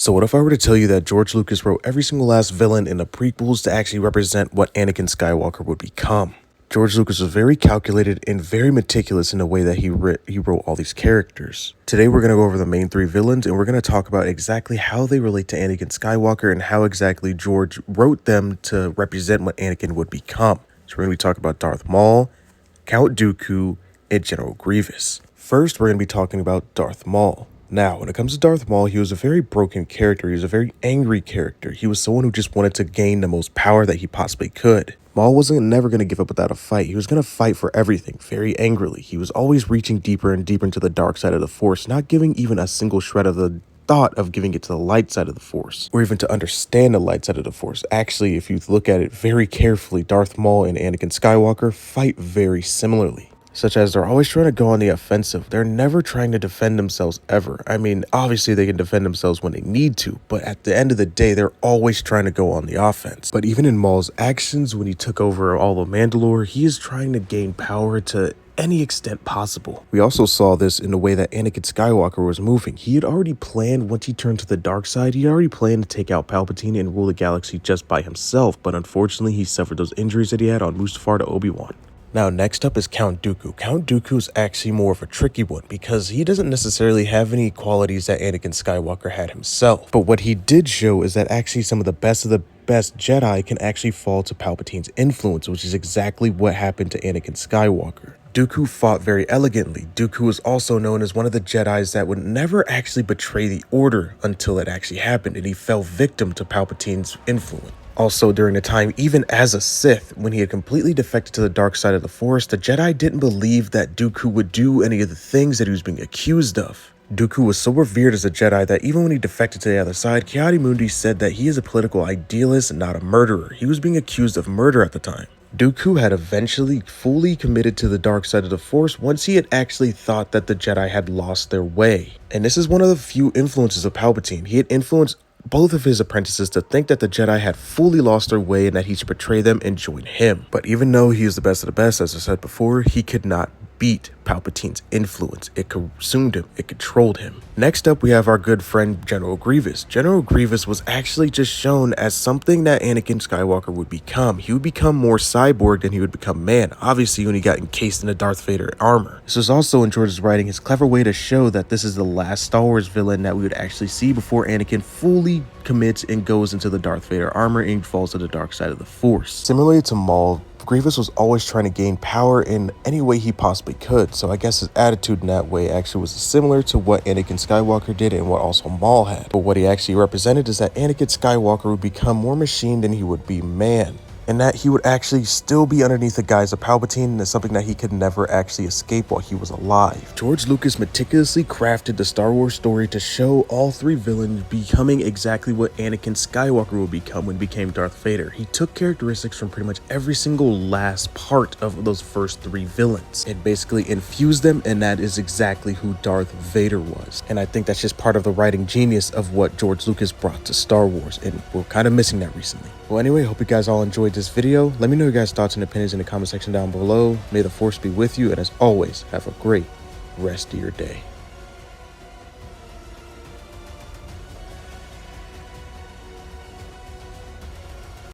So what if I were to tell you that George Lucas wrote every single last villain in the prequels to actually represent what Anakin Skywalker would become? George Lucas was very calculated and very meticulous in the way that he wrote all these characters. Today we're going to go over the main three villains and we're going to talk about exactly how they relate to Anakin Skywalker and how exactly George wrote them to represent what Anakin would become. So we're going to be talking about Darth Maul, Count Dooku, and General Grievous. First, we're going to be talking about Darth Maul. Now, when it comes to Darth Maul, he was a very broken character. He was a very angry character. He was someone who just wanted to gain the most power that he possibly could. Maul wasn't never going to give up without a fight. He was going to fight for everything, very angrily. He was always reaching deeper and deeper into the dark side of the Force, not giving even a single shred of the thought of giving it to the light side of the Force, or even to understand the light side of the Force. Actually, if you look at it very carefully, Darth Maul and Anakin Skywalker fight very similarly. Such as they're always trying to go on the offensive. They're never trying to defend themselves ever. I mean, obviously they can defend themselves when they need to, but at the end of the day, they're always trying to go on the offense. But even in Maul's actions, when he took over all of Mandalore, he is trying to gain power to any extent possible. We also saw this in the way that Anakin Skywalker was moving. He had already planned, once he turned to the dark side, he already planned to take out Palpatine and rule the galaxy just by himself, but unfortunately he suffered those injuries that he had on Mustafar to Obi-Wan. Now, next up is Count Dooku. Count Dooku is actually more of a tricky one because he doesn't necessarily have any qualities that Anakin Skywalker had himself. But what he did show is that actually some of the best Jedi can actually fall to Palpatine's influence, which is exactly what happened to Anakin Skywalker. Dooku fought very elegantly. Dooku was also known as one of the Jedis that would never actually betray the Order until it actually happened, and he fell victim to Palpatine's influence. Also, during the time, even as a Sith, when he had completely defected to the dark side of the Force, the Jedi didn't believe that Dooku would do any of the things that he was being accused of. Dooku was so revered as a Jedi that even when he defected to the other side, Ki-Adi-Mundi said that he is a political idealist and not a murderer. He was being accused of murder at the time. Dooku had eventually fully committed to the dark side of the Force once he had actually thought that the Jedi had lost their way. And this is one of the few influences of Palpatine. He had influenced both of his apprentices to think that the Jedi had fully lost their way and that he should betray them and join him. But even though he is the best of the best, as I said before, he could not beat Palpatine's influence. It consumed him. It controlled him. Next up, we have our good friend General Grievous. General Grievous was actually just shown as something that Anakin Skywalker would become. He would become more cyborg than he would become man, obviously when he got encased in the Darth Vader armor. This was also in George's writing his clever way to show that this is the last Star Wars villain that we would actually see before Anakin fully commits and goes into the Darth Vader armor and falls to the dark side of the Force. Similarly to Maul, Grievous was always trying to gain power in any way he possibly could, so I guess his attitude in that way actually was similar to what Anakin Skywalker did and what also Maul had. But what he actually represented is that Anakin Skywalker would become more machine than he would be man, and that he would actually still be underneath the guise of Palpatine, and it's something that he could never actually escape while he was alive. George Lucas meticulously crafted the Star Wars story to show all three villains becoming exactly what Anakin Skywalker would become when he became Darth Vader. He took characteristics from pretty much every single last part of those first three villains and basically infused them, and that is exactly who Darth Vader was. And I think that's just part of the writing genius of what George Lucas brought to Star Wars, and we're kind of missing that recently. Well, anyway, hope you guys all enjoyed this video. Let me know your guys' thoughts and opinions in the comment section down below. May the Force be with you, and as always, have a great rest of your day.